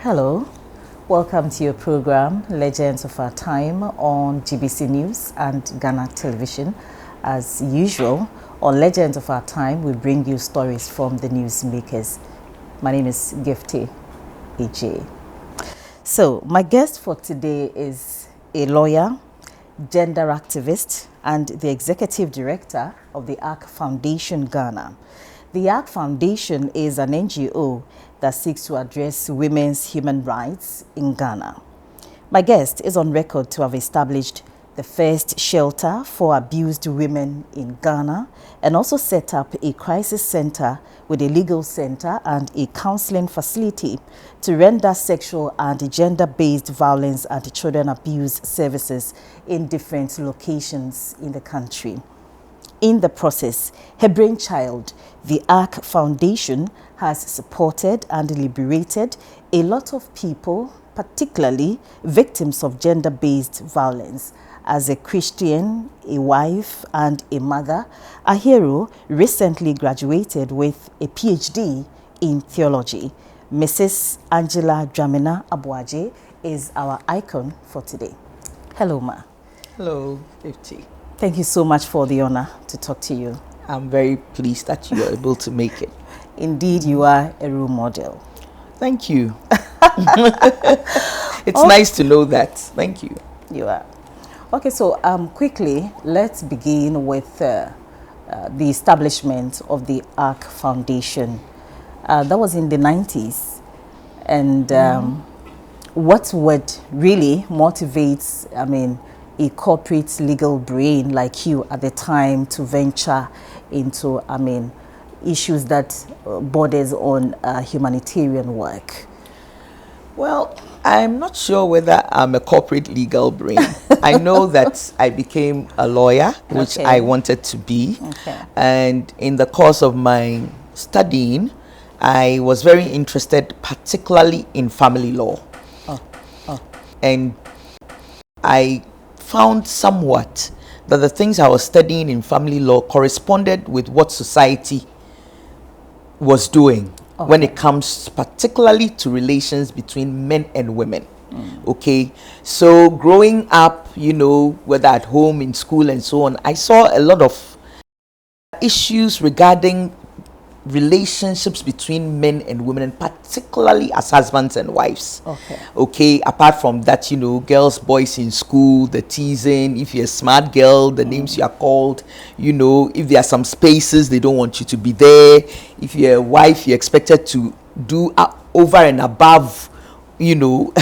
Hello, welcome to your program, Legends of Our Time, on GBC News and Ghana Television. As usual, on Legends of Our Time, we bring you stories from the newsmakers. My name is Gifty AJ. So, my guest for today is a lawyer, gender activist, and the executive director of the ARC Foundation Ghana. The ARC Foundation is an NGO that seeks to address women's human rights in Ghana. My guest is on record to have established the first shelter for abused women in Ghana and also set up a crisis center with a legal center and a counseling facility to render sexual and gender-based violence and children abuse services in different locations in the country. In the process, her brainchild, the ARC Foundation, has supported and liberated a lot of people, particularly victims of gender-based violence. As a Christian, a wife, and a mother, Ahero recently graduated with a PhD in theology. Mrs. Angela Dwamena-Aboagye is our icon for today. Hello, ma. Hello, 50. Thank you so much for the honor to talk to you. I'm very pleased that you are able to make it. Indeed, you are a role model. Thank you. It's nice to know that. Thank you. You are. Okay, so quickly, let's begin with the establishment of the ARC Foundation. That was in the 90s. And what would really motivate, a corporate legal brain like you at the time to venture into, issues that borders on humanitarian work? Well, I'm not sure whether I'm a corporate legal brain. I know that I became a lawyer, which I wanted to be. And in the course of my studying, I was very interested particularly in family law. And I found somewhat that the things I was studying in family law corresponded with what society was doing when it comes particularly to relations between men and women. Okay, so growing up, whether at home, in school and so on, I saw a lot of issues regarding relationships between men and women, and particularly as husbands and wives. Okay, apart from that, girls, boys in school, the teasing, if you're a smart girl, the names you are called, if there are some spaces they don't want you to be there, if you're a wife, you're expected to do over and above, your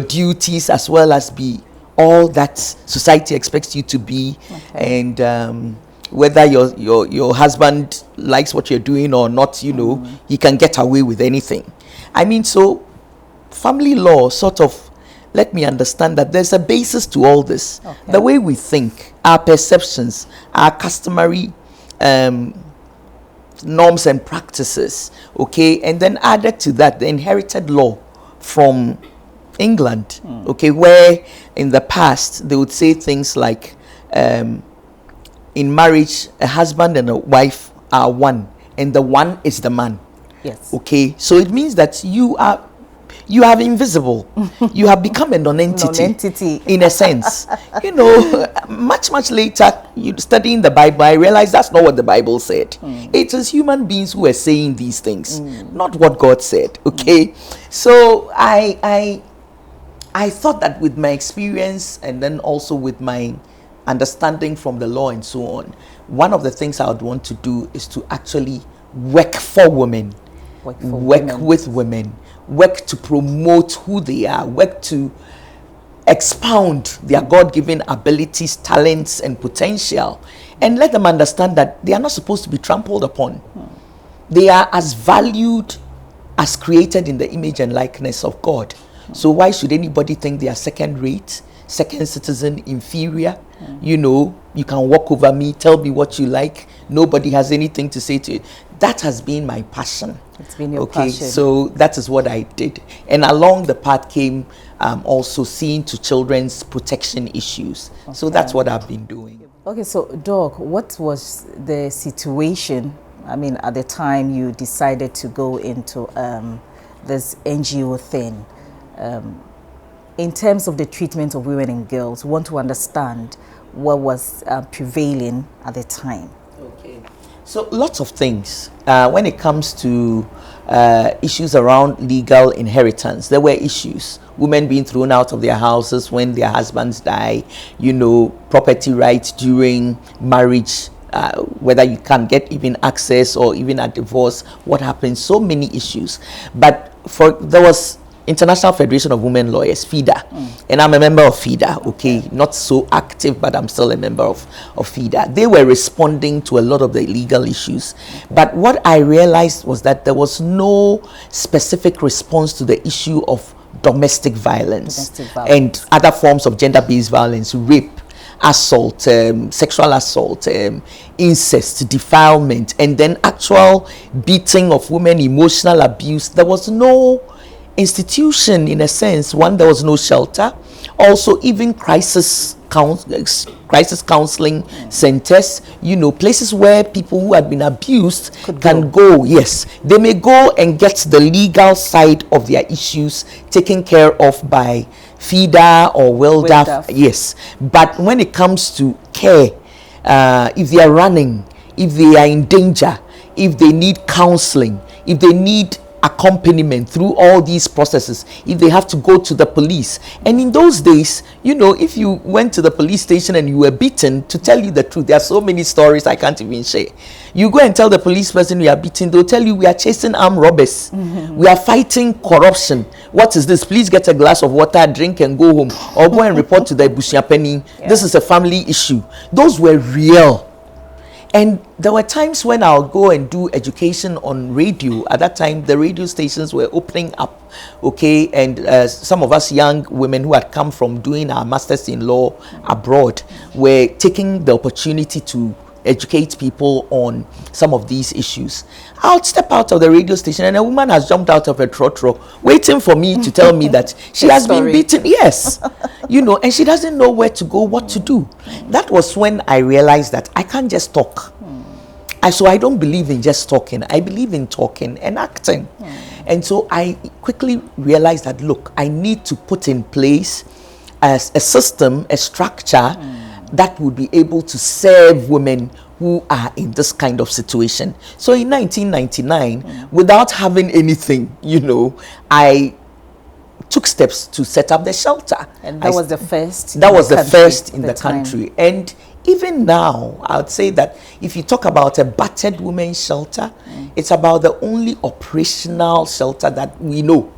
duties, as well as be all that society expects you to be. And whether your husband likes what you're doing or not, he can get away with anything. So family law sort of let me understand that there's a basis to all this. The way we think, our perceptions, our customary norms and practices, and then added to that the inherited law from England, where in the past they would say things like, in marriage, a husband and a wife are one, and the one is the man. Yes. Okay, so it means that you are invisible. You have become a non-entity. In a sense. Much later, you studying the Bible, I realized that's not what the Bible said. It is human beings who are saying these things, not what God said. Okay, so I thought that with my experience and then also with my understanding from the law and so on, one of the things I would want to do is to actually work for women, work with women, work to promote who they are, work to expound their God-given abilities, talents, and potential, and let them understand that they are not supposed to be trampled upon. They are as valued as created in the image and likeness of God. So why should anybody think they are second-rate, second citizen, inferior? You can walk over me, tell me what you like. Nobody has anything to say to it. That has been my passion. It's been your passion. So that is what I did. And along the path came also seeing to children's protection issues. So that's what I've been doing. Okay, so Doc, what was the situation, at the time you decided to go into this NGO thing. In terms of the treatment of women and girls, we want to understand what was prevailing at the time. Okay. So lots of things. When it comes to issues around legal inheritance, there were issues. Women being thrown out of their houses when their husbands die, property rights during marriage, whether you can get even access or even a divorce, what happens, so many issues. But there was International Federation of Women Lawyers, FIDA, and I'm a member of FIDA, okay, not so active, but I'm still a member of FIDA. They were responding to a lot of the legal issues, but what I realized was that there was no specific response to the issue of domestic violence and other forms of gender-based violence, rape, assault, sexual assault, incest, defilement, and then actual beating of women, emotional abuse. There was no institution, in a sense. One, there was no shelter. Also, even crisis counseling centers, places where people who had been abused can go. Yes, they may go and get the legal side of their issues taken care of by FIDA or WILDAF. Yes, but when it comes to care, if they are running, if they are in danger, if they need counseling, if they need accompaniment through all these processes, if they have to go to the police. And in those days, if you went to the police station and you were beaten, to tell you the truth, there are so many stories I can't even share. You go and tell the police person we are beaten, they'll tell you we are chasing armed robbers, we are fighting corruption. What is this? Please get a glass of water, drink and go home, or go and report to the Busiapeni. This is a family issue. Those were real. And there were times when I'll go and do education on radio. At that time, the radio stations were opening up, okay? And some of us young women who had come from doing our masters in law abroad were taking the opportunity to educate people on some of these issues. I'll step out of the radio station and a woman has jumped out of her trotro waiting for me to tell me that she has been beaten. Yes. And she doesn't know where to go, what to do. That was when I realized that I can't just talk. So I don't believe in just talking. I believe in talking and acting. And so I quickly realized that, look, I need to put in place as a system, a structure that would be able to serve women who are in this kind of situation. So in 1999, without having anything, I took steps to set up the shelter. And that was the first. That was the first in the country. And even now, I would say that if you talk about a battered women's shelter, it's about the only operational shelter that we know.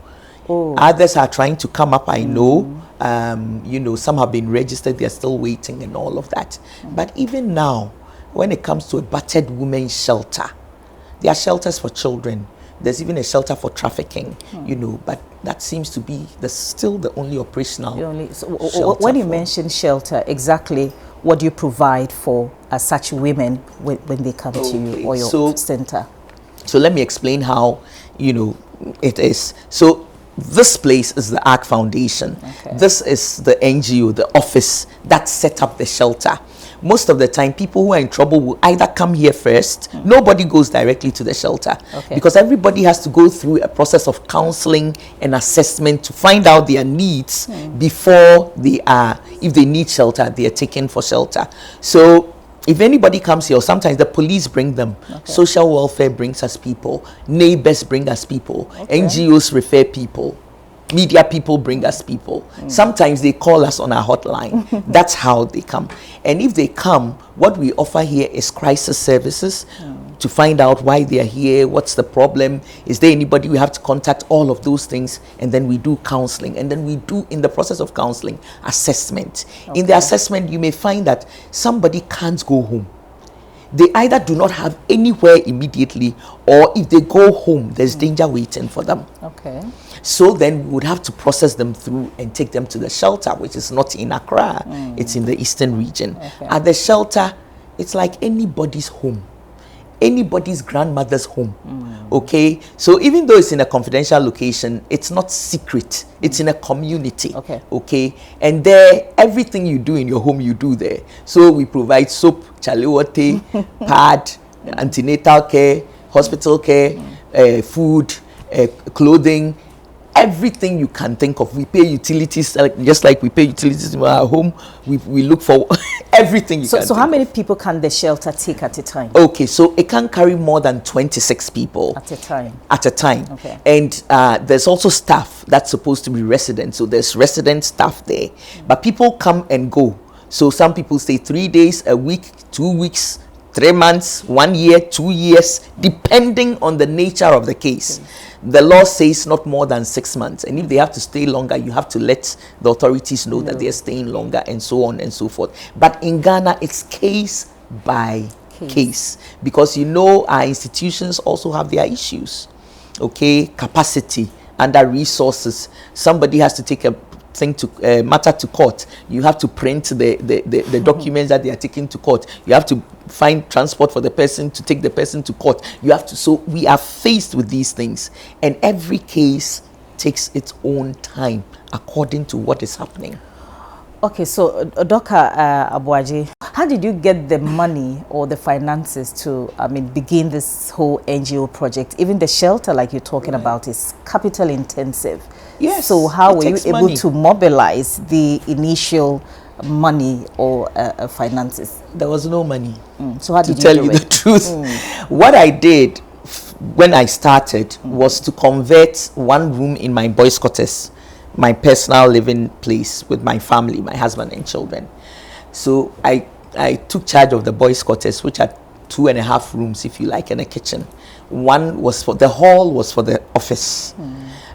Others are trying to come up, I know. Some have been registered, they're still waiting and all of that. But even now, when it comes to a battered women's shelter, there are shelters for children. There's even a shelter for trafficking, but that seems to be still the only operational shelter. When you mention shelter, exactly what do you provide for such women when they come to you or your center? So let me explain how, it is. So this place is the ARC Foundation. This is the NGO, the office that set up the shelter. Most of the time, people who are in trouble will either come here first. Nobody goes directly to the shelter because everybody has to go through a process of counseling and assessment to find out their needs before if they need shelter, they are taken for shelter. So if anybody comes here, sometimes the police bring them, social welfare brings us people, neighbors bring us people, NGOs refer people, media people bring us people. Sometimes they call us on our hotline. That's how they come. And if they come, what we offer here is crisis services to find out why they are here, what's the problem, is there anybody we have to contact, all of those things. And then we do counseling. And then we do, in the process of counseling, assessment. In the assessment, you may find that somebody can't go home. They either do not have anywhere immediately, or if they go home, there's danger waiting for them. So then we would have to process them through and take them to the shelter, which is not in Accra. It's in the eastern region. At the shelter, it's like anybody's home, anybody's grandmother's home. So even though it's in a confidential location, it's not secret. It's in a community. And there, everything you do in your home, you do there. So we provide soap, chalewote, pad, antenatal care, hospital care, food, clothing, everything you can think of. We pay utilities, just like we pay utilities in our home. We look for everything you can. So how many people can the shelter take at a time? Okay, so it can carry more than 26 people at a time. At a time. Okay. And there's also staff that's supposed to be residents. So there's resident staff there, but people come and go. So some people stay 3 days, a week, 2 weeks, 3 months, 1 year, 2 years, depending on the nature of the case. The law says not more than 6 months. And if they have to stay longer, you have to let the authorities know that they're staying longer, and so on and so forth. But in Ghana, it's case by case. Because our institutions also have their issues. Okay, capacity, under resources. Somebody has to take a matter to court. You have to print the documents that they are taking to court. You have to find transport for the person to take the person to court. So we are faced with these things, and every case takes its own time according to what is happening. Okay, so Dr. Aboagye, how did you get the money or the finances to, begin this whole NGO project? Even the shelter, like you're talking about, is capital intensive. Yes. So how were you able to mobilize the initial money or finances? There was no money. So how did you do it? To tell you the truth, what I did when I started was to convert one room in my boys' quarters, my personal living place with my family, my husband and children. So I took charge of the boys' quarters, which are 2.5 rooms, if you like, and a kitchen. One was the hall was for the office.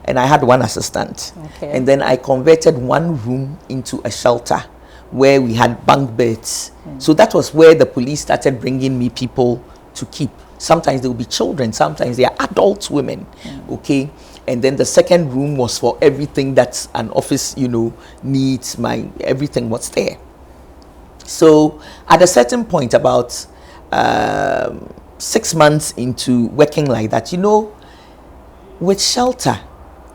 And I had one assistant. Okay. And then I converted one room into a shelter where we had bunk beds. So that was where the police started bringing me people to keep. Sometimes there will be children, sometimes they are adult women. Okay. And then the second room was for everything that an office, needs. Everything was there. So at a certain point, about 6 months into working like that, with shelter,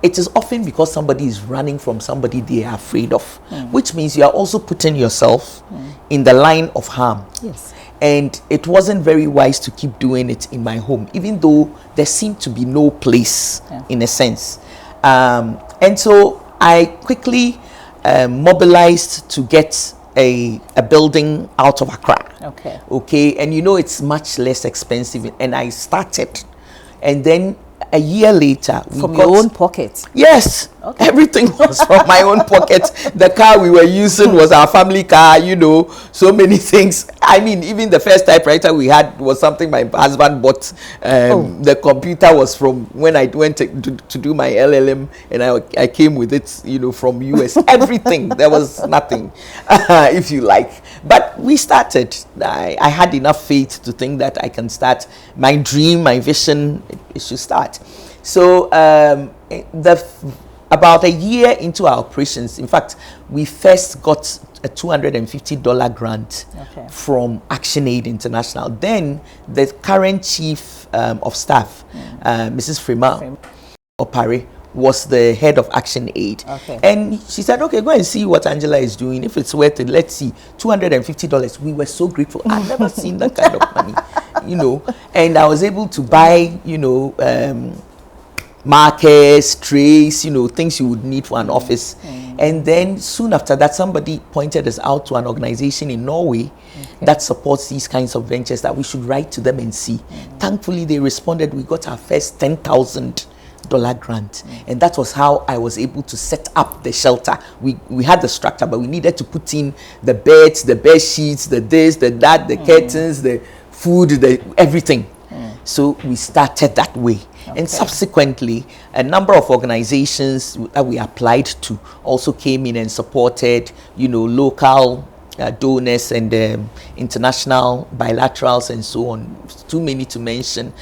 it is often because somebody is running from somebody they are afraid of, which means you are also putting yourself in the line of harm. Yes. And it wasn't very wise to keep doing it in my home, even though there seemed to be no place, in a sense. And so I quickly mobilized to get a building out of Accra. Okay. And it's much less expensive. And I started. And then a year later, from your own pocket? Yes. Okay. Everything was from my own pocket. The car we were using was our family car, so many things. Even the first typewriter we had was something my husband bought. The computer was from when I went to do my LLM, and I came with it, from US. Everything. There was nothing, if you like. But we started. I had enough faith to think that I can start. My dream, my vision, it should start. So about a year into our operations, in fact, we first got a $250 grant from ActionAid International. Then the current chief of staff, Mrs. Frima Opare, was the head of ActionAid. And she said, okay, go and see what Angela is doing. If it's worth it, let's see. $250. We were so grateful. I've never seen that kind of money, And I was able to buy, markers, trays, things you would need for an office. And then soon after that, somebody pointed us out to an organization in Norway that supports these kinds of ventures, that we should write to them and see. Thankfully, they responded. We got our first $10,000 grant, and that was how I was able to set up the shelter. We had the structure, but we needed to put in the beds, the bed sheets, the this, the that, the curtains, the food, the everything. So we started that way. And subsequently, a number of organizations that we applied to also came in and supported, local donors and international bilaterals and so on. Too many to mention.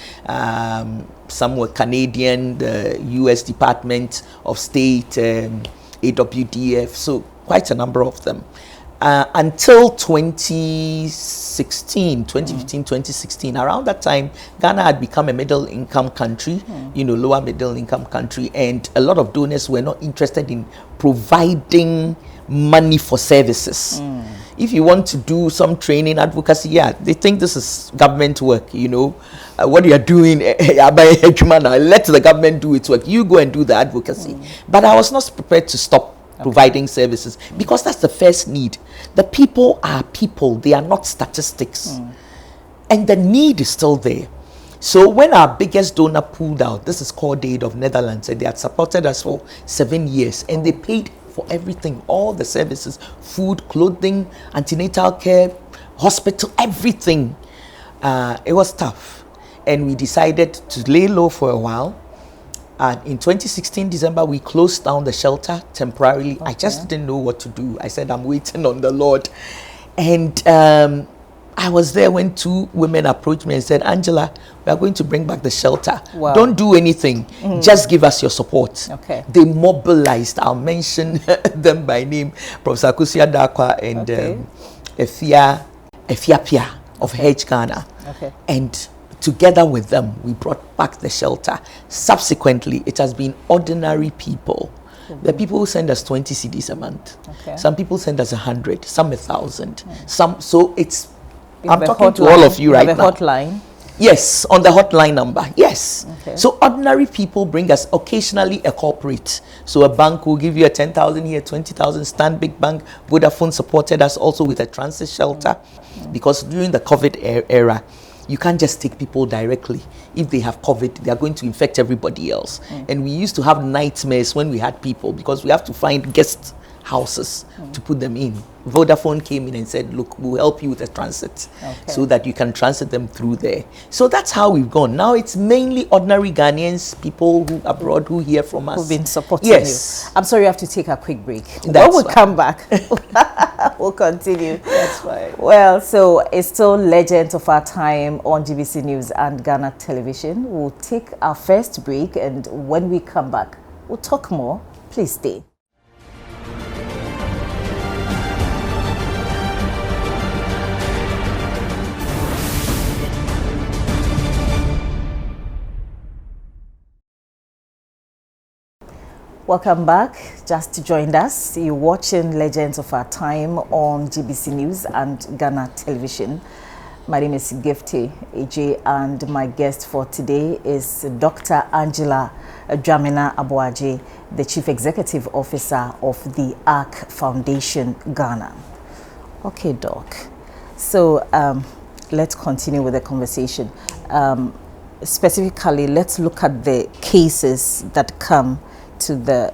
Some were Canadian, the US Department of State, AWDF, so quite a number of them. Until 2015, 2016, around that time, Ghana had become a middle-income country, lower middle-income country, and a lot of donors were not interested in providing money for services. If you want to do some training advocacy, yeah, they think this is government work, you know. What you are doing, let the government do its work. You go and do the advocacy. But I was not prepared to stop providing services, because that's the first need. The people are people, they are not statistics. And the need is still there. So when our biggest donor pulled out, this is called Aid of Netherlands, and they had supported us for 7 years, and they paid for everything, all the services, food, clothing, antenatal care, hospital, everything. It was tough, and we decided to lay low for a while. And in 2016 December, we closed down the shelter temporarily. I just didn't know what to do. I said, I'm waiting on the Lord. And I was there when 2 women approached me and said, Angela, we are going to bring back the shelter. Wow. Don't do anything. Just give us your support. Okay. They mobilized. I'll mention them by name. Professor Kusia Dakwa and Efia Pia of Hedge Ghana. Okay. And together with them, we brought back the shelter. Subsequently, it has been ordinary people. The people who send us 20 cedis a month. Okay. Some people send us 100, some 1,000. Some, so it's, I'm talking to all of you right now. Hotline? Yes, on the hotline number. Yes. Okay. So ordinary people bring us occasionally a corporate. So a bank will give you a 10,000 here, 20,000. Stanbic Bank, Vodafone supported us also with a transit shelter, because during the COVID era, you can't just take people directly. If they have COVID, they are going to infect everybody else. And we used to have nightmares when we had people, because we have to find guest houses to put them in. Vodafone came in and said, look, we'll help you with a transit, so that you can transit them through there. So that's how we've gone. Now it's mainly ordinary Ghanaians, people who abroad who hear from us. Who've been supporting you. I'm sorry, you have to take a quick break. That's when we come back, we'll continue. That's fine. Well, so it's still Legends of Our Time on GBC News and Ghana Television. We'll take our first break, and when we come back, we'll talk more. Please stay. Welcome back. Just joined us. You're watching Legends of Our Time on GBC News and Ghana Television. My name is Gifty AJ, and my guest for today is Dr. Angela Dwamena-Aboagye, the Chief Executive Officer of the ARC Foundation, Ghana. Okay, Doc. So let's continue with the conversation. Specifically, let's look at the cases that come to the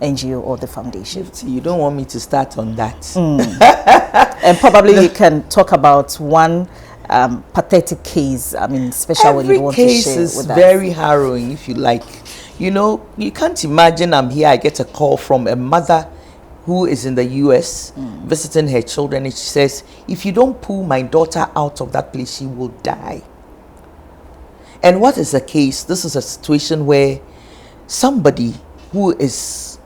NGO or the foundation. You don't want me to start on that. And probably you can talk about one pathetic case. I mean, especially when you want to share with us. Every case is very harrowing, if you like. You know, you can't imagine I'm here, I get a call from a mother who is in the US visiting her children, and she says, if you don't pull my daughter out of that place, she will die. And what is the case? This is a situation where somebody who is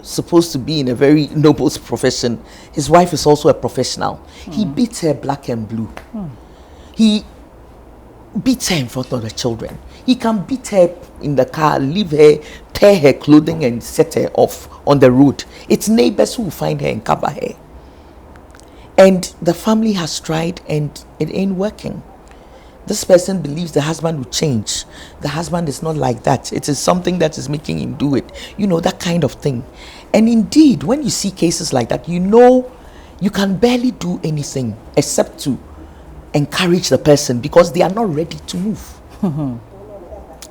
supposed to be in a very noble profession, his wife is also a professional. He beats her black and blue. He beats her in front of the children. He can beat her in the car, leave her, tear her clothing and set her off on the road. It's neighbors who will find her and cover her. And the family has tried and it ain't working. This person believes the husband will change. The husband is not like that. It is something that is making him do it. You know, that kind of thing. And indeed, when you see cases like that, you know you can barely do anything except to encourage the person, because they are not ready to move.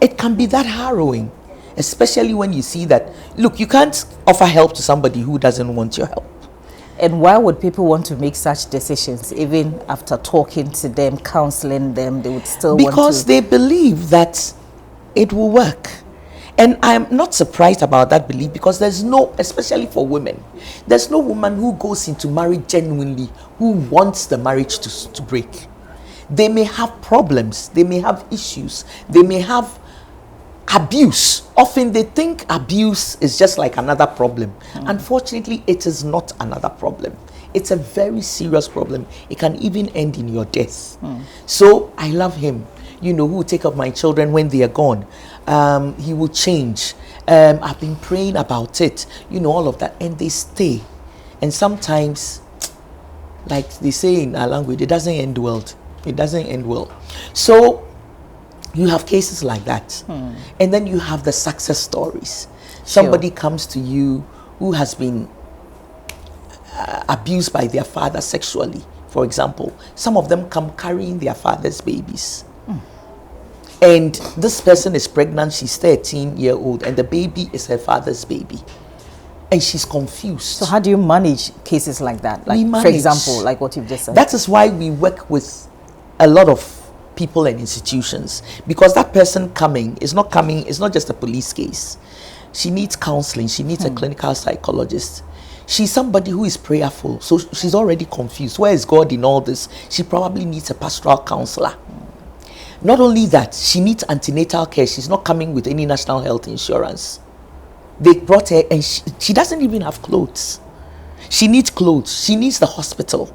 It can be that harrowing, especially when you see that, look, you can't offer help to somebody who doesn't want your help. And why would people want to make such decisions? Even after talking to them, counseling them, they would still want to... Because they believe that it will work. And I'm not surprised about that belief, because there's no, especially for women, there's no woman who goes into marriage genuinely who wants the marriage to break. They may have problems, they may have issues, they may have abuse. Often they think abuse is just like another problem. Unfortunately, it is not another problem. It's a very serious problem. It can even end in your death. So I love him, you know, who will take up my children when they are gone. He will change. I've been praying about it, you know, all of that, and they stay. And sometimes, like they say in our language, it doesn't end well. It doesn't end well. So you have cases like that. And then you have the success stories. Somebody comes to you who has been abused by their father sexually, for example. Some of them come carrying their father's babies. And this person is pregnant, she's 13-year-old, and the baby is her father's baby. And she's confused. So how do you manage cases like that? Like, for example, like what you've just said. That is why we work with a lot of people and institutions, because that person coming, it's not just a police case. She needs counseling, she needs a clinical psychologist. She's somebody who is prayerful, so she's already confused. Where is God in all this? She probably needs a pastoral counselor. Not only that, she needs antenatal care. She's not coming with any national health insurance. They brought her and she doesn't even have clothes. She needs clothes. She needs the hospital.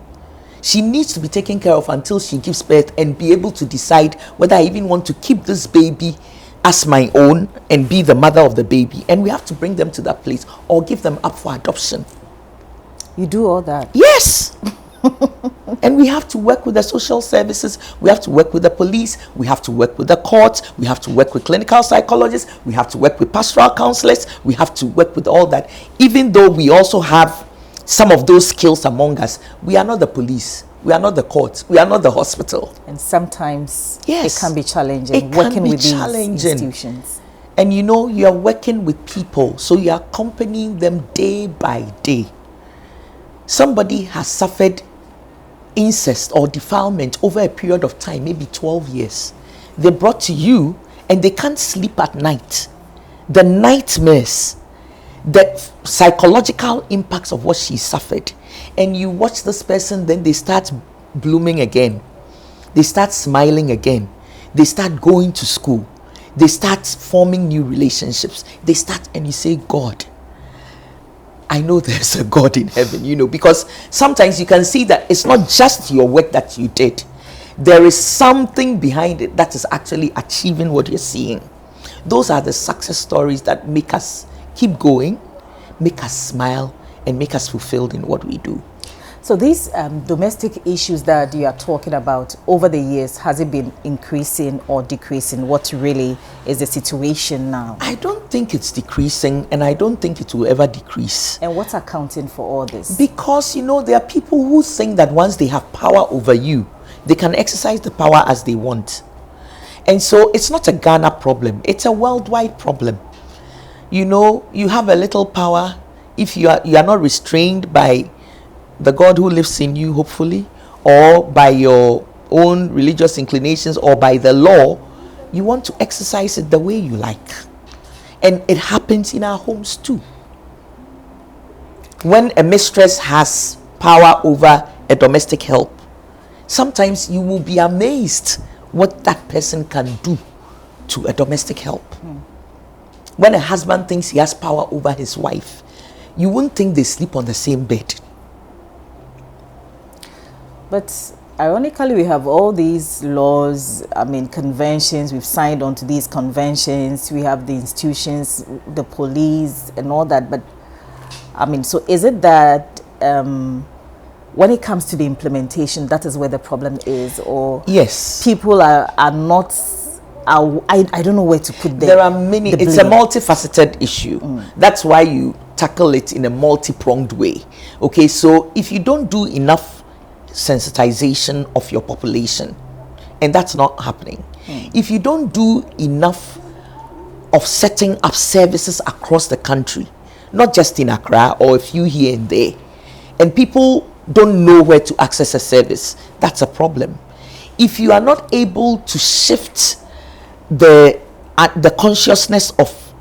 She needs to be taken care of until she gives birth and be able to decide whether I even want to keep this baby as my own and be the mother of the baby. And we have to bring them to that place or give them up for adoption. You do all that? Yes. And we have to work with the social services, we have to work with the police, we have to work with the courts, we have to work with clinical psychologists, we have to work with pastoral counselors, we have to work with all that. Even though we also have some of those skills among us, we are not the police, we are not the courts, we are not the hospital. And sometimes yes, it can be challenging it working with challenging. These institutions. And you know, you are working with people, so you are accompanying them day by day. Somebody has suffered incest or defilement over a period of time, maybe 12 years. They brought to you and they can't sleep at night. The nightmares, the psychological impacts of what she suffered. And you watch this person, then they start blooming again. They start smiling again. They start going to school. They start forming new relationships. They start, and you say, God, I know there's a God in heaven, you know, because sometimes you can see that it's not just your work that you did. There is something behind it that is actually achieving what you're seeing. Those are the success stories that make us keep going, make us smile, and make us fulfilled in what we do. So these domestic issues that you are talking about over the years, has it been increasing or decreasing? What really is the situation now? I don't think it's decreasing, and I don't think it will ever decrease. And what's accounting for all this? Because, you know, there are people who think that once they have power over you, they can exercise the power as they want. And so it's not a Ghana problem, it's a worldwide problem. You know, you have a little power if you are not restrained by the God who lives in you, hopefully, or by your own religious inclinations, or by the law. You want to exercise it the way you like. And it happens in our homes too. When a mistress has power over a domestic help, sometimes you will be amazed what that person can do to a domestic help. When a husband thinks he has power over his wife, you wouldn't think they sleep on the same bed. But ironically, we have all these laws, conventions, we've signed on to these conventions, we have the institutions, the police and all that. But, so is it that when it comes to the implementation, that is where the problem is? Or yes, people are not, I don't know where to put them. There are many, it's a multifaceted issue. That's why you tackle it in a multi-pronged way. Okay, so if you don't do enough sensitization of your population, and that's not happening. If you don't do enough of setting up services across the country, not just in Accra or a few here and there, and people don't know where to access a service, that's a problem. If you are not able to shift the consciousness of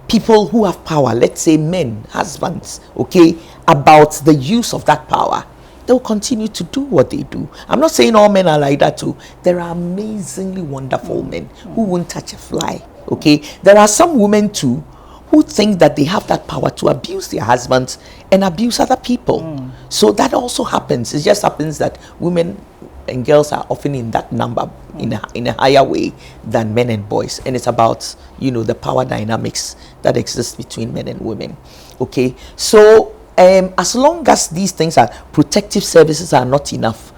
people who have power, let's say men, husbands, okay, about the use of that power, they'll continue to do what they do. I'm not saying all men are like that too. There are amazingly wonderful men who won't touch a fly, okay? There are some women too who think that they have that power to abuse their husbands and abuse other people. So that also happens. It just happens that women and girls are often in that number in a higher way than men and boys. And it's about, you know, the power dynamics that exist between men and women, okay? So as long as these things are protective services are not enough,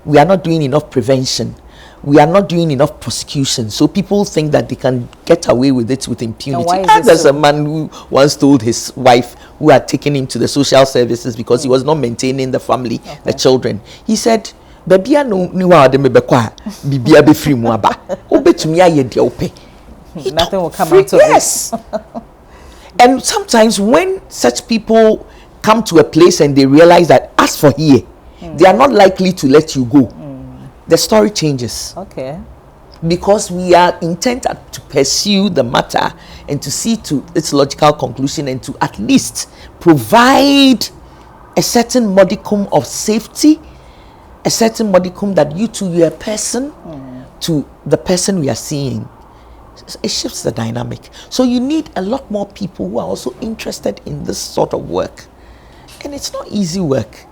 we are not doing enough prevention, we are not doing enough prosecution, so people think that they can get away with it with impunity. There's a man who once told his wife, who had taken him to the social services because he was not maintaining the family, the children, he said, "Baby, nothing will come out of yes. And sometimes when such people come to a place and they realize that as for here, they are not likely to let you go, the story changes. Okay. Because we are intent to pursue the matter and to see to its logical conclusion and to at least provide a certain modicum of safety, a certain modicum that you are a person to the person we are seeing. It shifts the dynamic. So you need a lot more people who are also interested in this sort of work. And it's not easy work.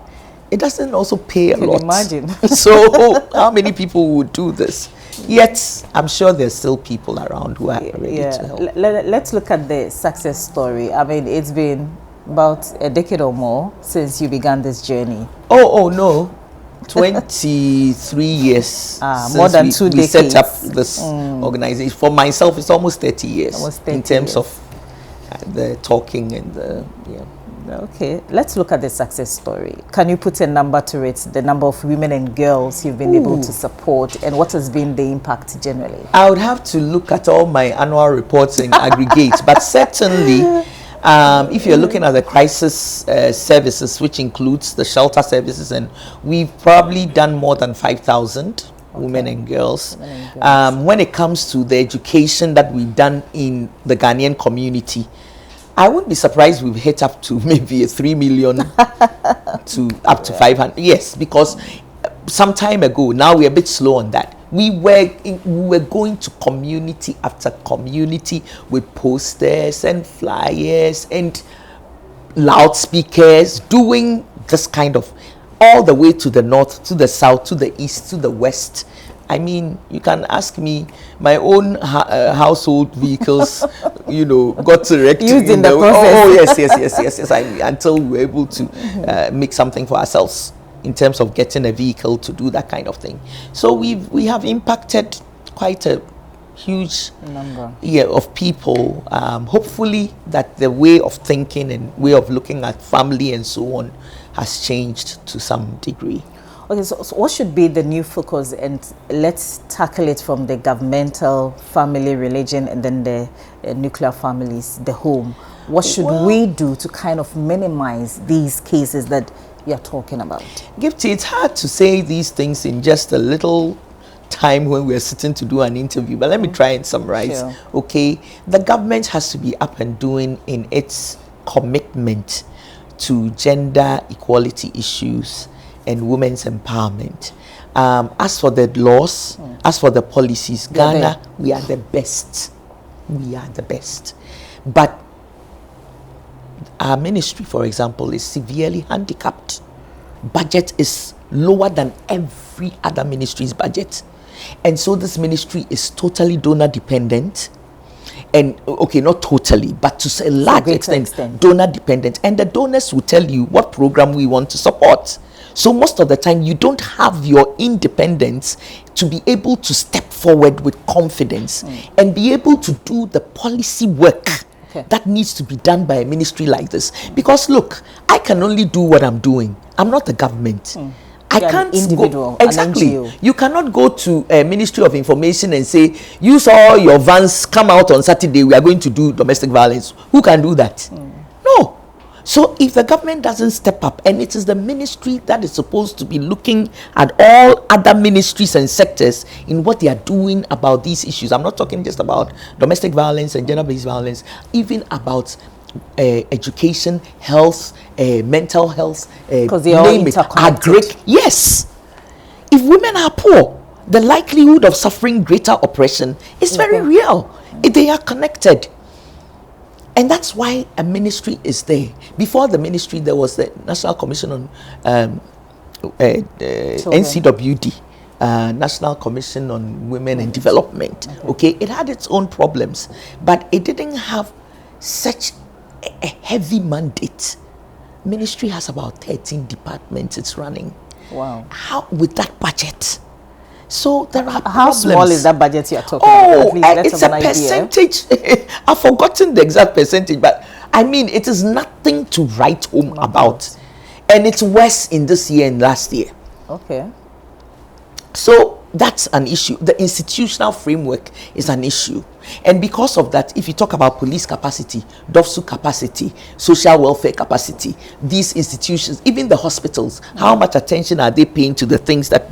It doesn't also pay a lot. Imagine. So how many people would do this? Yet I'm sure there's still people around who are ready to help. Let's look at the success story. I mean, it's been about a decade or more since you began this journey. Oh no. 23 years. More than 2 decades. We set up this organization. For myself, it's almost 30 years. Almost 30 in terms years. of the talking and the, Okay, let's look at the success story. Can you put a number to it, the number of women and girls you've been able to support, and what has been the impact generally? I would have to look at all my annual reports and aggregate, but certainly, if you're looking at the crisis services, which includes the shelter services, and we've probably done more than 5,000 women and girls. When it comes to the education that we've done in the Ghanaian community, I wouldn't be surprised we've hit up to maybe 3 million to up to 500. Yes, because some time ago, now we're a bit slow on that. We were going to community after community with posters and flyers and loudspeakers, doing this kind of all the way to the north, to the south, to the east, to the west. I mean, you can ask me, my own household vehicles, got erected. Used in the process. Oh, yes. Until we were able to make something for ourselves in terms of getting a vehicle to do that kind of thing. So we have impacted quite a huge number of people. Hopefully that the way of thinking and way of looking at family and so on has changed to some degree. Okay, so what should be the new focus? And let's tackle it from the governmental, family, religion, and then the nuclear families, the home. What should we do to kind of minimize these cases that you're talking about? Gifty, it's hard to say these things in just a little time when we're sitting to do an interview, but let me try and summarize. Sure. Okay, the government has to be up and doing in its commitment to gender equality issues and women's empowerment. As for the laws, as for the policies, Ghana, we are the best. We are the best. But our ministry, for example, is severely handicapped. Budget is lower than every other ministry's budget. And so this ministry is totally donor dependent. And okay, not totally, but to a large extent, donor dependent. And the donors will tell you what program we want to support. So most of the time, you don't have your independence to be able to step forward with confidence and be able to do the policy work that needs to be done by a ministry like this. Because look, I can only do what I'm doing. I'm not the government. I can't go. Exactly. You cannot go to a Ministry of Information and say, use all your vans, come out on Saturday, we are going to do domestic violence. Who can do that? No. So if the government doesn't step up, and it is the ministry that is supposed to be looking at all other ministries and sectors in what they are doing about these issues. I'm not talking just about domestic violence and gender-based violence, even about education, health, mental health, because they are interconnected. Yes. If women are poor, the likelihood of suffering greater oppression is very real. They are connected. And that's why a ministry is there. Before the ministry, there was the National Commission on NCWD, National Commission on Women and Development. Okay, it had its own problems, but it didn't have such a heavy mandate. ministry has about 13 departments it's running. Wow. How, with that budget? So there are How problems. small is that budget you're talking about? It's a percentage. I've forgotten the exact percentage, but I mean, it is nothing to write home about. And it's worse in this year and last year. Okay. So that's an issue. The institutional framework is an issue. And because of that, if you talk about police capacity, DOFSU capacity, social welfare capacity, these institutions, even the hospitals, how much attention are they paying to the things that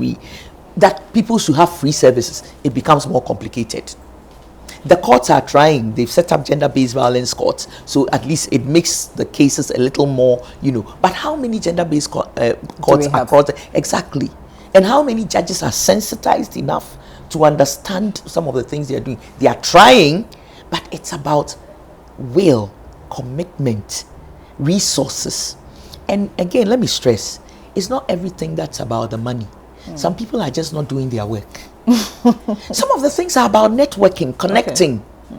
people should have free services? It becomes more complicated. The courts are trying. They've set up gender-based violence courts, so at least it makes the cases a little more, But how many gender-based courts are across? Exactly. And how many judges are sensitized enough to understand some of the things they are doing? They are trying, but it's about will, commitment, resources. And again, let me stress, it's not everything that's about the money. Some people are just not doing their work. Some of the things are about networking, connecting. Okay.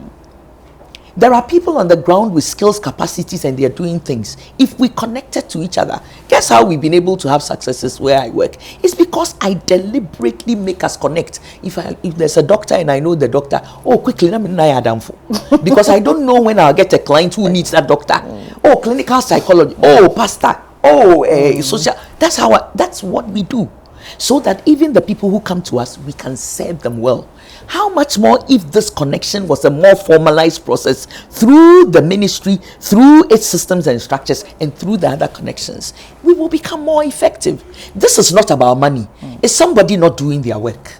There are people on the ground with skills, capacities, and they are doing things. If we connected to each other, guess how we've been able to have successes where I work? It's because I deliberately make us connect. If there's a doctor and I know the doctor, quickly, let me know because I don't know when I'll get a client who needs that doctor. Clinical psychology. Pastor. Social. That's what we do. So that even the people who come to us, we can serve them well. How much more if this connection was a more formalized process through the ministry, through its systems and structures, and through the other connections, we will become more effective. This is not about money. It's somebody not doing their work.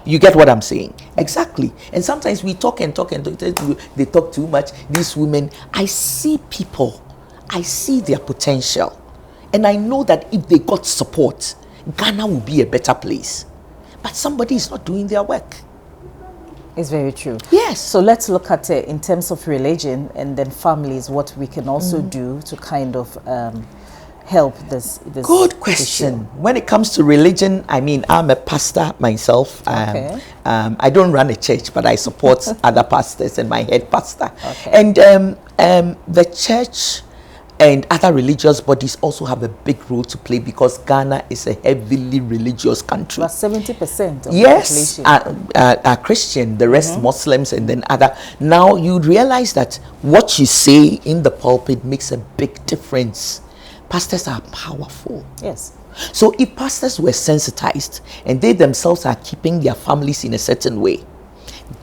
You get what I'm saying? Exactly. And sometimes we talk and talk and talk. They talk too much. These women, I see people. I see their potential. And I know that if they got support, Ghana will be a better place. But somebody is not doing their work. It's very true. Yes. So let's look at it in terms of religion and then families, what we can also do to kind of help this Good question. When it comes to religion, I mean, I'm a pastor myself. Okay. I don't run a church, but I support other pastors and my head pastor. Okay. And the church and other religious bodies also have a big role to play because Ghana is a heavily religious country. About 70% of yes, the population are Christian, the rest Muslims, and then other. Now you realize that what you say in the pulpit makes a big difference. Pastors are powerful. Yes. So if pastors were sensitized and they themselves are keeping their families in a certain way,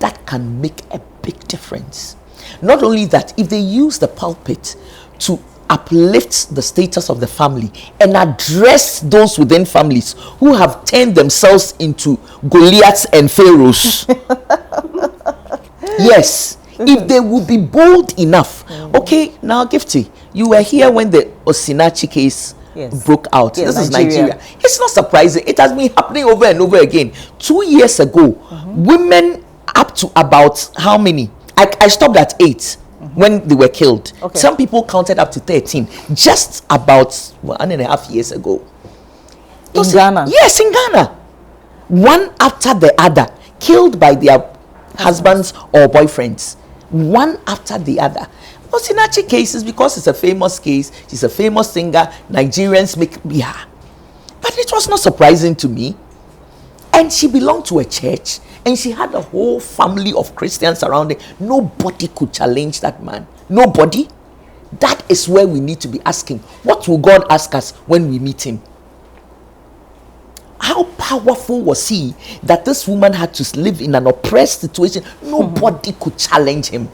that can make a big difference. Not only that, if they use the pulpit to uplift the status of the family and address those within families who have turned themselves into Goliaths and Pharaohs. Yes, if they would be bold enough. Okay, now Gifty, you were here when the Osinachi case broke out. Yes, this is Nigeria. It's not surprising. It has been happening over and over again. 2 years ago, women up to about how many? I stopped at 8. When they were killed. Okay. Some people counted up to 13 just about 1.5 years ago. In Ghana? Yes, in Ghana. One after the other, killed by their husbands or boyfriends. One after the other. Osinachi case is because it's a famous case. She's a famous singer. Nigerians make her. But it was not surprising to me. And she belonged to a church. And she had a whole family of Christians around her. Nobody could challenge that man. Nobody. That is where we need to be asking. What will God ask us when we meet him? How powerful was he that this woman had to live in an oppressed situation? Nobody could challenge him.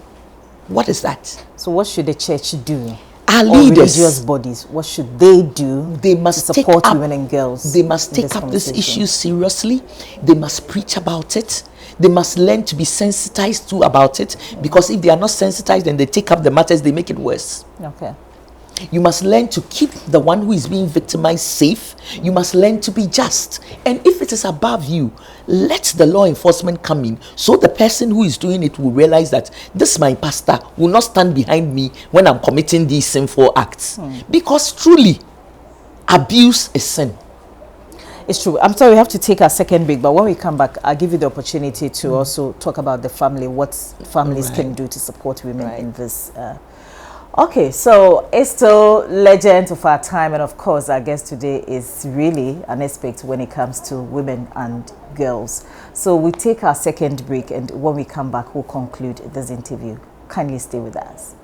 What is that? So what should the church do? Our leaders, religious bodies, what should they do they must to support women and girls? They must take up this issue seriously. They must preach about it. They must learn to be sensitized to about it, because if they are not sensitized and they take up the matters, they make it worse. Okay. You must learn to keep the one who is being victimized safe. You must learn to be just. And if it is above you, let the law enforcement come in, so the person who is doing it will realize that this my pastor will not stand behind me when I'm committing these sinful acts. Because truly, abuse is sin. It's true. I'm sorry, we have to take our second break, but when we come back, I'll give you the opportunity to also talk about the family, what families can do to support women in this. Okay, so it's still legends of our time, and of course our guest today is really an expert when it comes to women and girls. So we take our second break, and when we come back we'll conclude this interview. Kindly stay with us.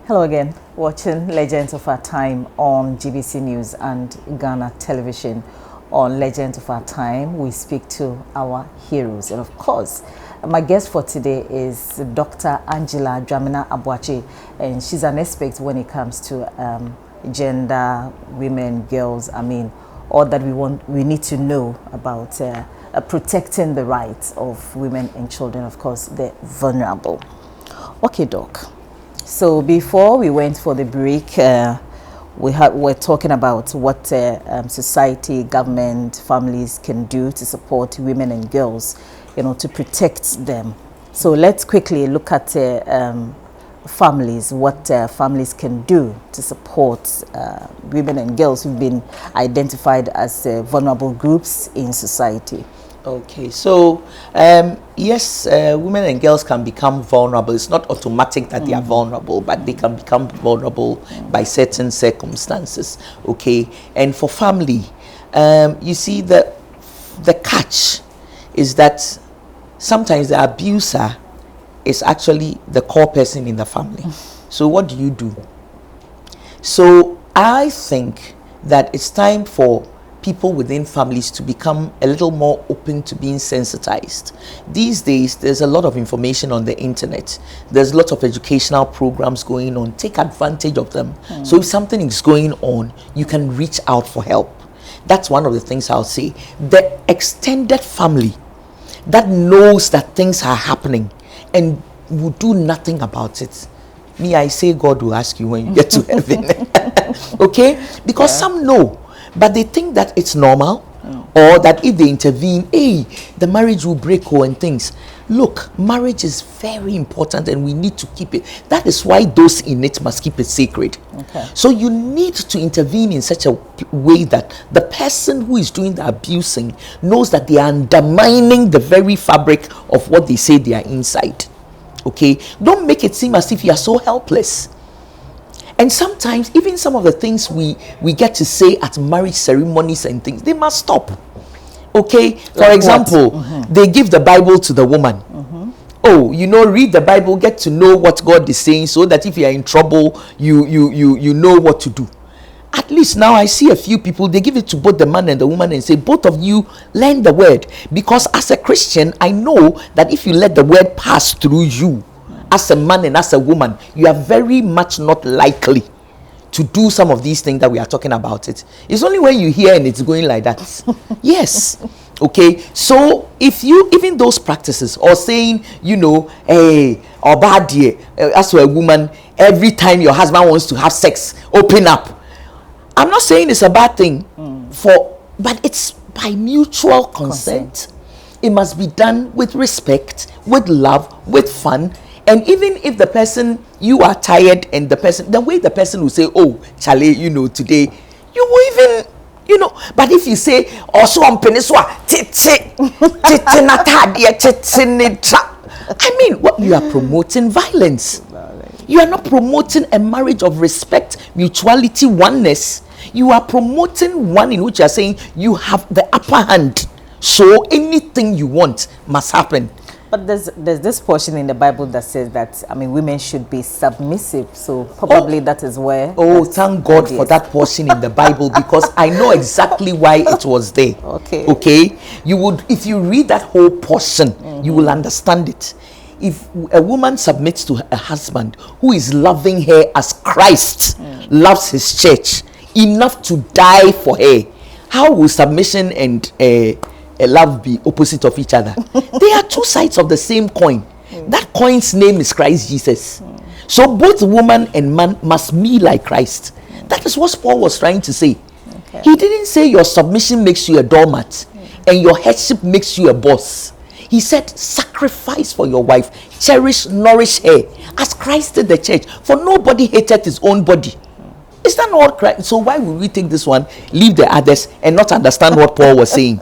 Hello again, watching Legends of Our Time on GBC News and Ghana Television. On Legends of Our Time, we speak to our heroes. And of course, my guest for today is Dr. Angela Dwamena-Aboagye, and she's an expert when it comes to gender, women, girls, all that we need to know about protecting the rights of women and children, of course, the vulnerable. Okay, Doc. So before we went for the break, we're talking about what society, government, families can do to support women and girls, to protect them. So let's quickly look at families, what families can do to support women and girls who've been identified as vulnerable groups in society. Okay, so yes, women and girls can become vulnerable. It's not automatic that they are vulnerable, but they can become vulnerable by certain circumstances. Okay, and for family, you see the catch is that sometimes the abuser is actually the core person in the family. So what do? So I think that it's time for people within families to become a little more open to being sensitized. These days, there's a lot of information on the internet. There's lots of educational programs going on. Take advantage of them. So if something is going on, you can reach out for help. That's one of the things I'll say. The extended family that knows that things are happening and will do nothing about it. Me, I say God will ask you when you get to heaven. Okay? Because some know, but they think that it's normal, or that if they intervene, the marriage will break and things. Look, marriage is very important and we need to keep it. That is why those in it must keep it sacred. Okay. So you need to intervene in such a way that the person who is doing the abusing knows that they are undermining the very fabric of what they say they are inside. Okay? Don't make it seem as if you are so helpless. And sometimes, even some of the things we get to say at marriage ceremonies and things, they must stop. Okay? For example, they give the Bible to the woman. Oh, read the Bible, get to know what God is saying, so that if you are in trouble, you know what to do. At least now I see a few people, they give it to both the man and the woman and say, both of you learn the word. Because as a Christian, I know that if you let the word pass through you, as a man and as a woman, you are very much not likely to do some of these things that we are talking about. It's only when you hear and it's going like that. Yes. Okay. So if you, even those practices, or saying, hey, or bad year, as a woman, every time your husband wants to have sex, open up. I'm not saying it's a bad thing, but it's by mutual consent. It must be done with respect, with love, with fun. And even if the person, you are tired, and the way the person will say, oh, Charlie, today, you will even, but if you say, also on Peniswa, I mean, what you are promoting violence. You are not promoting a marriage of respect, mutuality, oneness. You are promoting one in which you are saying you have the upper hand. So anything you want must happen. But there's this portion in the Bible that says that, women should be submissive. So probably that is where. Oh, thank God for that portion in the Bible, because I know exactly why it was there. Okay. If you read that whole portion, you will understand it. If a woman submits to a husband who is loving her as Christ loves his church, enough to die for her, how will submission and love be opposite of each other? They are two sides of the same coin. That coin's name is Christ Jesus. So both woman and man must be like Christ. That is what Paul was trying to say. He didn't say your submission makes you a doormat and your headship makes you a boss. He said sacrifice for your wife, cherish, nourish her as Christ did the church. For nobody hated his own body. Is that not Christ? So why would we take this one, leave the others, and not understand what Paul was saying?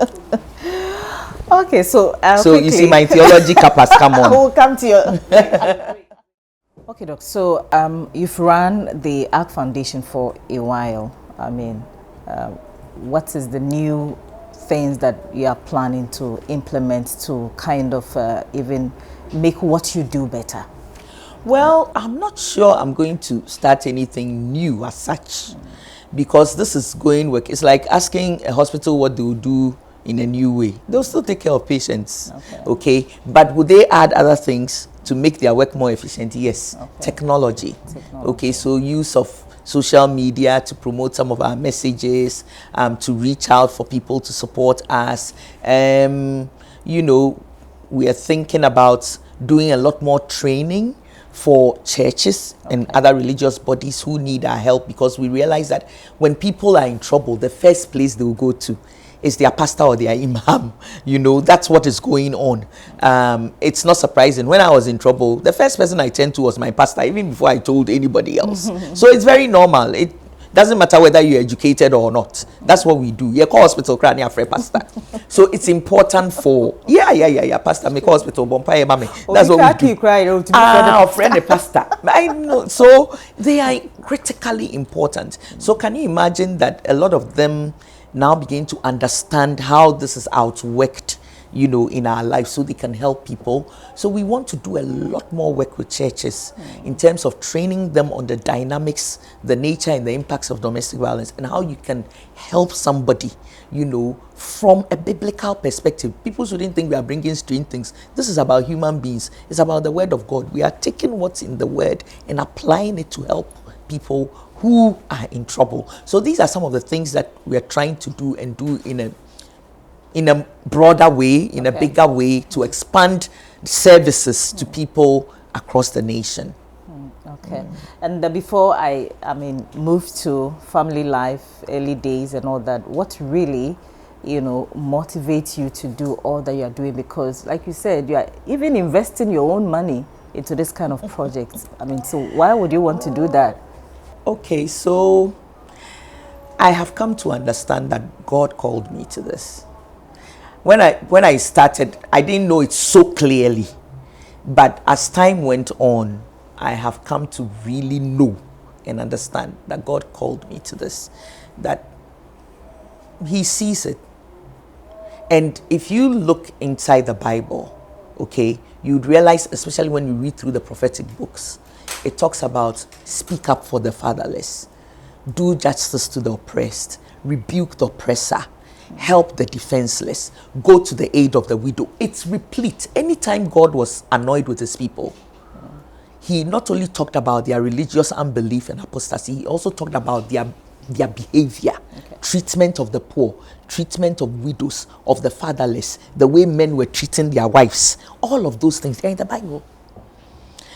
Okay, so you see, my theology cap has come on. We'll come to you. Okay, Doc. So you've run the Ark Foundation for a while. I mean, what is the new things that you are planning to implement to kind of even make what you do better? Well, I'm not sure I'm going to start anything new as such, because this is going work. It's like asking a hospital what they will do in a new way. They'll still take care of patients, okay? But would they add other things to make their work more efficient? Yes. Technology. Okay, so use of social media to promote some of our messages, to reach out for people to support us. You know, we are thinking about doing a lot more training for churches and other religious bodies who need our help, because we realize that when people are in trouble, the first place they will go to is their pastor or their imam. You know, that's what is going on. It's not surprising. When I was in trouble, the first person I turned to was my pastor, even before I told anybody else. So it's very normal. It doesn't matter whether you're educated or not. That's what we do. You call hospital, cry, you're a pastor. So it's important for pastor. Me call hospital, that's what we do. Friend a pastor. I know. So they are critically important. So can you imagine that a lot of them now begin to understand how this is outworked, you know, in our lives, so they can help people. So we want to do a lot more work with churches in terms of training them on the dynamics, the nature and the impacts of domestic violence, and how you can help somebody, you know, from a biblical perspective. People shouldn't think we are bringing strange things. This is about human beings. It's about the word of God. We are taking what's in the word and applying it to help people who are in trouble. So these are some of the things that we are trying to do, and do in a broader way, in a bigger way, to expand services to people across the nation. And before I mean, move to family life, early days and all that, what really, you know, motivates you to do all that you are doing? Because like you said, you are even investing your own money into this kind of projects. I mean, so why would you want to do that? Okay, so I have come to understand that God called me to this. When I started, I didn't know it so clearly. But as time went on, I have come to really know and understand that God called me to this, that He sees it. And if you look inside the Bible, okay, you'd realize, especially when you read through the prophetic books, it talks about speak up for the fatherless, do justice to the oppressed, rebuke the oppressor, help the defenseless, go to the aid of the widow. It's replete. Anytime God was annoyed with his people, he not only talked about their religious unbelief and apostasy, he also talked about their behavior, treatment of the poor, treatment of widows, of the fatherless, the way men were treating their wives. All of those things are in the Bible.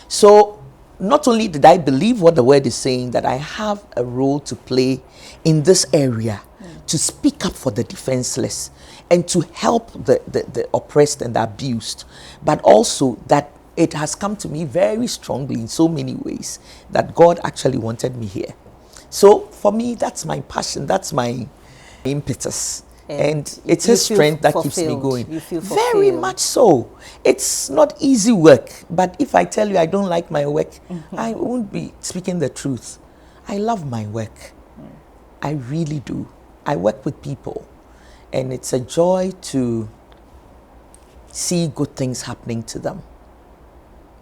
So not only did I believe what the word is saying, that I have a role to play in this area, to speak up for the defenseless and to help the oppressed and the abused, but also that it has come to me very strongly in so many ways that God actually wanted me here. So for me, that's my passion, that's my impetus. And it's his strength that keeps me going. You feel very much so. It's not easy work, but if I tell you I don't like my work, I won't be speaking the truth. I love my work. I really do. I work with people, and it's a joy to see good things happening to them.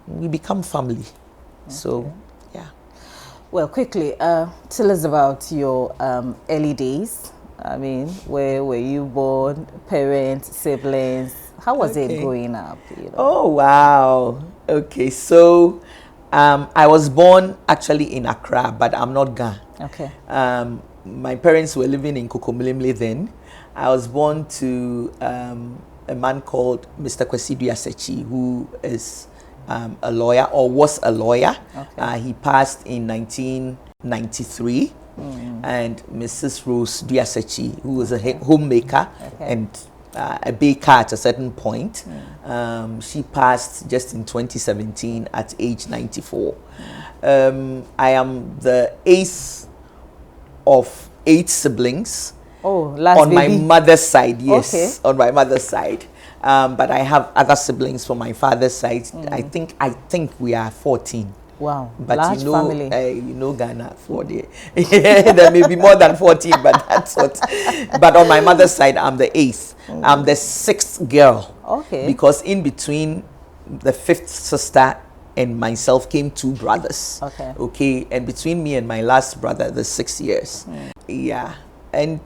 We become family. So, yeah. Well, quickly, tell us about your early days. I mean, where were you born? Parents, siblings? How was it growing up? You know? Oh, wow. Okay, so I was born actually in Accra, but I'm not Ghana. Okay. My parents were living in Kokomlemle then. I was born to a man called Mr. Kwesi Duasechi, who is a lawyer, or was a lawyer. He passed in 1993. And Mrs. Rose Duasechi, who was a homemaker and a baker at a certain point. She passed just in 2017 at age 94. I am the eighth of 8 siblings. Oh, last on baby. my mother's side, yes. Okay. On my mother's side. But I have other siblings from my father's side. I think we are 14. Wow, but large family. You know Ghana 40. There may be more than 14, but that's what. But on my mother's side, I'm the 8th. I'm the 6th girl. Okay. Because in between the 5th sister and myself came 2 brothers. Okay. Okay, and between me and my last brother, the 6 years. Yeah, and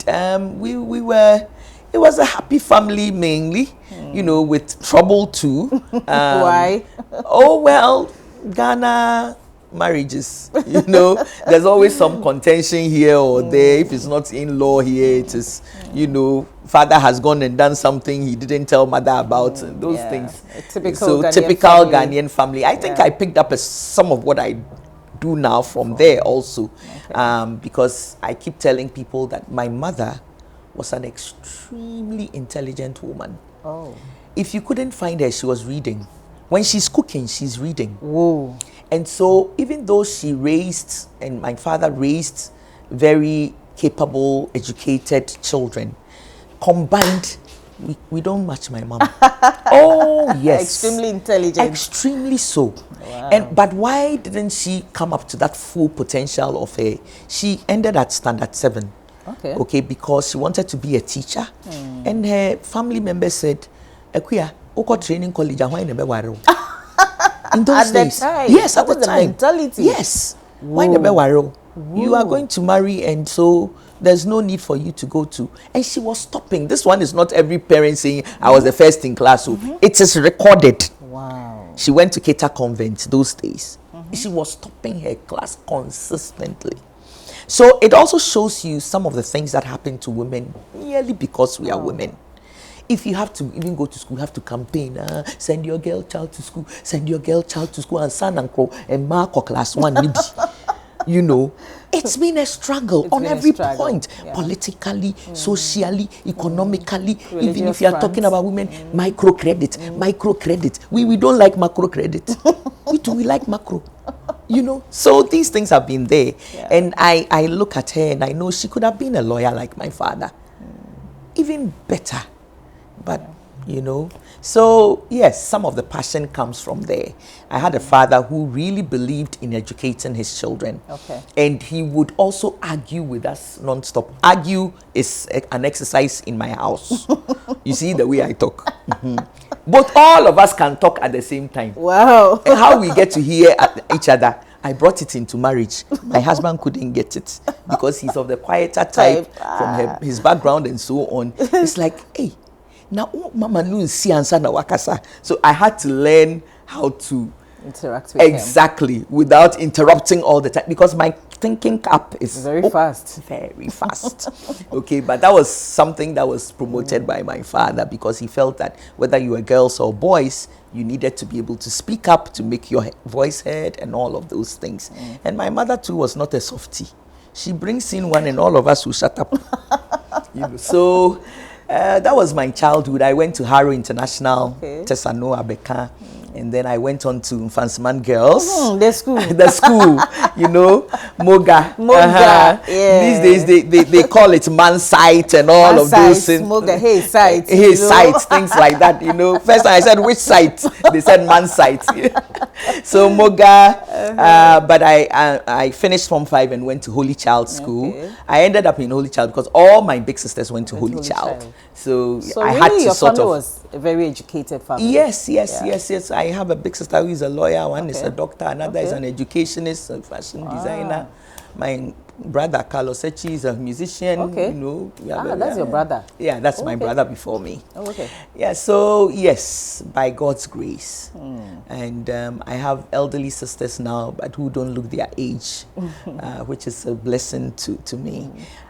we were. It was a happy family mainly, you know, with trouble too. Why? Oh well. Ghana marriages, you know, there's always some contention here or there. If it's not in law here, it is, you know, father has gone and done something he didn't tell mother about, those things. Typical Ghanaian family. I think I picked up some of what I do now from there also, because I keep telling people that my mother was an extremely intelligent woman. Oh. If you couldn't find her, she was reading. When she's cooking, she's reading. Whoa. And so even though she raised, and my father raised very capable, educated children, combined, we don't match my mom. Oh, yes. Extremely intelligent. Extremely so. Wow. But why didn't she come up to that full potential of her? She ended at standard 7. Okay. Okay, because she wanted to be a teacher. And her family members said, Ekuya, Oko training college, and why never worry? In those days, yes, at the time, mentality. yes. Why never worry? You are going to marry, and so there's no need for you to go to. And she was stopping. This one is not every parent saying I was the first in class. So it is recorded. Wow. She went to Keta Convent those days. She was stopping her class consistently. So it also shows you some of the things that happen to women merely because we are women. If you have to even go to school, you have to campaign. Send your girl child to school. Send your girl child to school and son and crow and mark or class 1 maybe. You know, it's been a struggle on every point. Politically, socially, economically. Even if you are talking about women, microcredit. We don't like macrocredit. we like macro. You know, so these things have been there. And I look at her and I know she could have been a lawyer like my father. Even better. But, you know, so yes, some of the passion comes from there. I had a father who really believed in educating his children. Okay. And he would also argue with us non-stop. Argue is an exercise in my house. You see the way I talk. But all of us can talk at the same time. Wow. And how we get to hear each other. I brought it into marriage. My husband couldn't get it because he's of the quieter type from his background and so on. It's like, hey, now mama no see answer na wakasa. So I had to learn how to interact with him. Without interrupting all the time, because my thinking cap is very fast. Okay, but that was something that was promoted by my father, because he felt that whether you were girls or boys, you needed to be able to speak up to make your voice heard and all of those things. And my mother too was not a softie. She brings in one and all of us will shut up. You know, so that was my childhood. I went to Harrow International, Tesano, Abeka, and then I went on to Fansman Girls. The school. The school, you know, Moga. Yeah. These days they call it man sight and all of those things. Moga, hey sight. Hey sight, things like that, you know. First time I said, which sight? They said man sight. So Moga, but I finished Form 5 and went to Holy Child School. I ended up in Holy Child because all my big sisters went to Holy Child. So I really had to your sort family of. Was a very educated family. Yes. I have a big sister who is a lawyer. One is a doctor. Another is an educationist, a fashion designer. My brother Carlos Echi is a musician. You know. That's your brother. Yeah, that's my brother before me. Oh, okay. Yeah. So yes, by God's grace, and I have elderly sisters now, but who don't look their age, which is a blessing to me.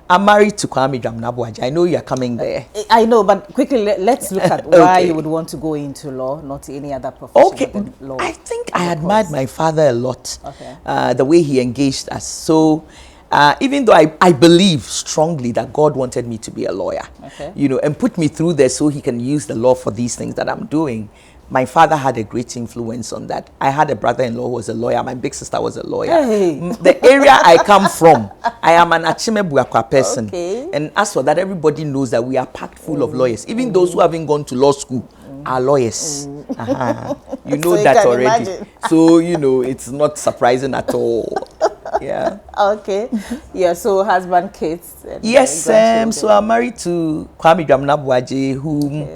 I'm married to Dwamena-Aboagye. I know you're coming there. I know, but quickly, let's look at why you would want to go into law, not any other profession. Law. I think I admired my father a lot, the way he engaged us. So even though I believe strongly that God wanted me to be a lawyer, you know, and put me through there so he can use the law for these things that I'm doing, my father had a great influence on that. I had a brother-in-law who was a lawyer. My big sister was a lawyer. Hey. The area I come from, I am an Achime-Buakwa person. Okay. And as for that, everybody knows that we are packed full of lawyers. Even those who haven't gone to law school are lawyers. You know So that you already. imagine. So, you know, it's not surprising at all. Yeah. Okay. Yeah, so husband, kids. And Yes, grandchildren. so I'm married to Dwamena-Aboagye, whom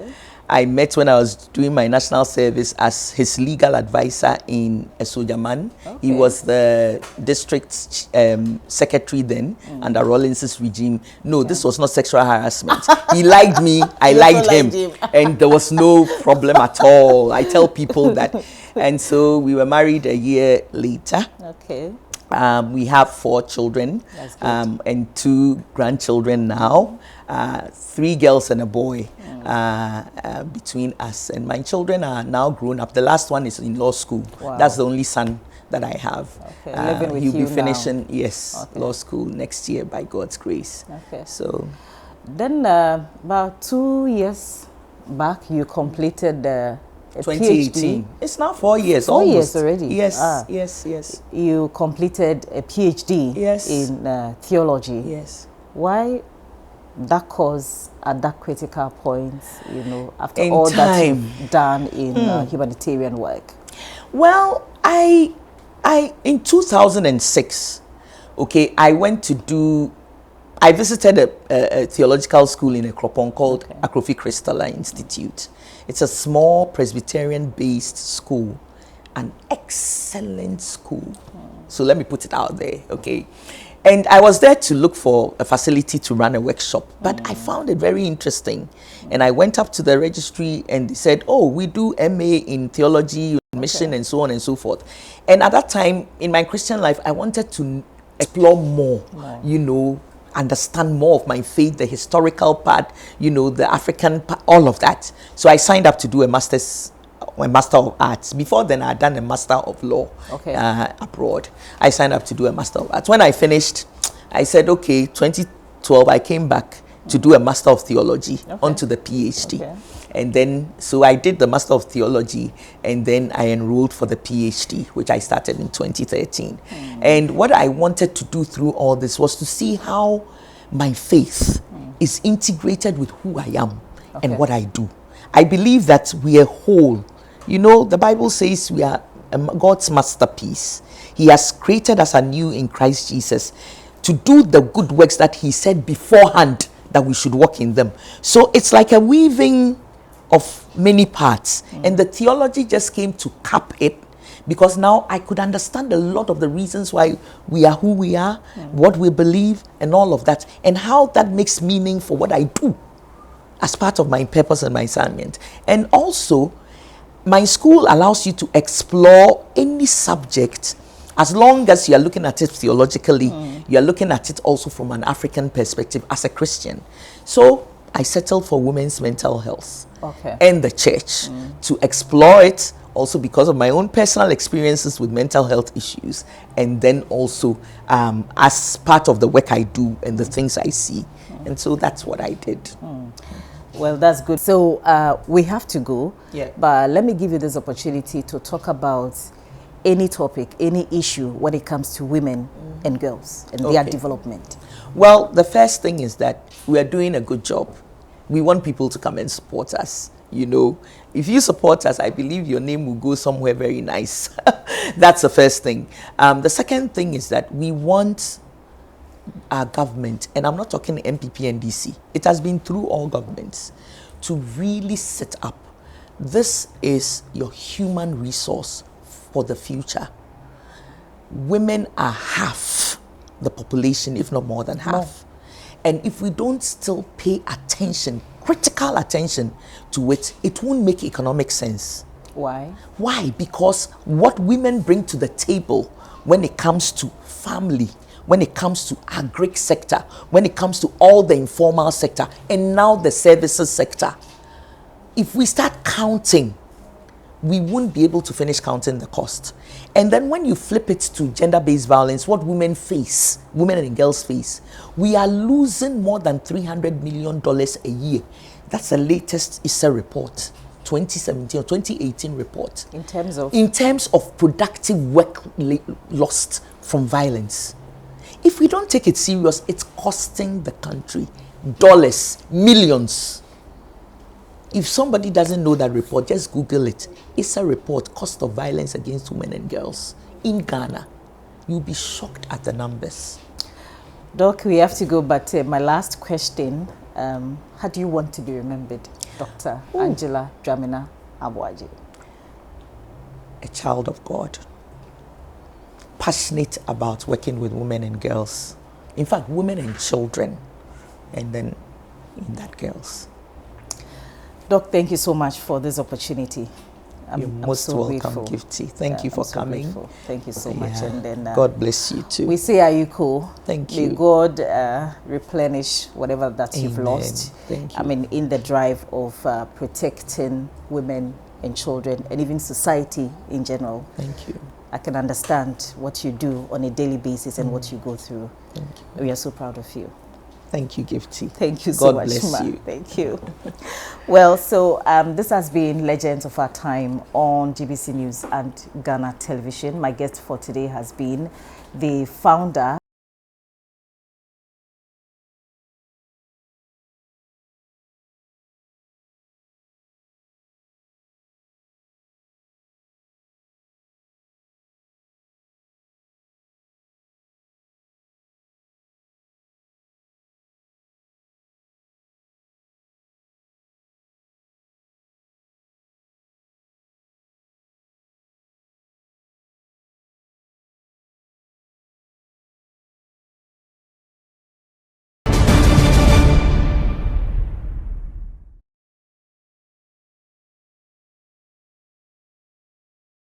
I met when I was doing my national service as his legal advisor in Esojaman. He was the district secretary then under Rawlins's regime. No, this was not sexual harassment. He liked me, I liked him, and there was no problem at all. I tell people that. And so we were married a year later. Okay. We have 4 children and 2 grandchildren now, 3 girls and a boy between us. And my children are now grown up. The last one is in law school. Wow. That's the only son that I have. Okay, living with he'll you be finishing, now. law school next year by God's grace. Okay. So then about 2 years back, you completed the 2018. PhD. It's now 4 years. 4 almost. years already. Yes, yes. You completed a PhD in theology. Yes. Why that course at that critical point, you know, after In all that time. you've done in humanitarian work? Well, I in 2006, okay, I visited a theological school in Ekropon called Akrofi Crystalla Institute. It's a small Presbyterian-based school, an excellent school. So let me put it out there, okay? And I was there to look for a facility to run a workshop, but I found it very interesting. And I went up to the registry and they said, oh, we do MA in theology, mission, and so on and so forth. And at that time, in my Christian life, I wanted to explore more, you know, understand more of my faith, the historical part, you know, the African part, all of that. So I signed up to do a Master of Arts. Before then, I had done a Master of Law abroad. I signed up to do a Master of Arts. When I finished, I said, okay, 2012, I came back to do a Master of Theology onto the PhD. And then, so I did the Master of Theology, and then I enrolled for the PhD, which I started in 2013. And what I wanted to do through all this was to see how my faith is integrated with who I am and what I do. I believe that we are whole. You know, the Bible says we are God's masterpiece. He has created us anew in Christ Jesus to do the good works that he said beforehand that we should walk in them. So it's like a weaving of many parts, and the theology just came to cap it, because now I could understand a lot of the reasons why we are who we are, what we believe, and all of that, and how that makes meaning for what I do as part of my purpose and my assignment. And also, my school allows you to explore any subject as long as you are looking at it theologically. You are looking at it also from an African perspective as a Christian. So I settled for women's mental health and the church to explore it, also because of my own personal experiences with mental health issues, and then also as part of the work I do and the things I see. And so that's what I did. Well, that's good. So we have to go, but let me give you this opportunity to talk about any topic, any issue when it comes to women and girls and their development. Well, the first thing is that we are doing a good job. We want people to come and support us. You know, if you support us, I believe your name will go somewhere very nice. That's the first thing. The second thing is that we want our government, and I'm not talking MPP and DC, it has been through all governments, to really set up. This is your human resource for the future. Women are half the population, if not more than half. And if we don't still pay attention, critical attention to it, it won't make economic sense. Why? Why? Because what women bring to the table when it comes to family, when it comes to agri sector, when it comes to all the informal sector, and now the services sector, if we start counting, we won't be able to finish counting the cost. And then when you flip it to gender-based violence, what women face, women and girls face, we are losing more than $300 million a year. That's the latest ISA report, 2017 or 2018 report. In terms of? In terms of productive work lost from violence. If we don't take it serious, it's costing the country dollars, millions. If somebody doesn't know that report, just Google it. It's a report, Cost of Violence Against Women and Girls in Ghana. You'll be shocked at the numbers. Doc, we have to go, but my last question, how do you want to be remembered, Dr. Angela Dwamena-Aboagye? A child of God, passionate about working with women and girls. In fact, women and children, and then in that girls. Doc, thank you so much for this opportunity. You're most so welcome, Gifty. Thank you for coming. Grateful. Thank you so much. And then God bless you too. We say, are you cool? Thank you. May God replenish whatever that you've lost. Thank you. I mean, in the drive of protecting women and children, and even society in general. Thank you. I can understand what you do on a daily basis and what you go through. Thank you. We are so proud of you. Thank you, Gifty. Thank you so much, God bless you. Thank you. Well, so this has been Legends of Our Time on GBC News and Ghana Television. My guest for today has been the founder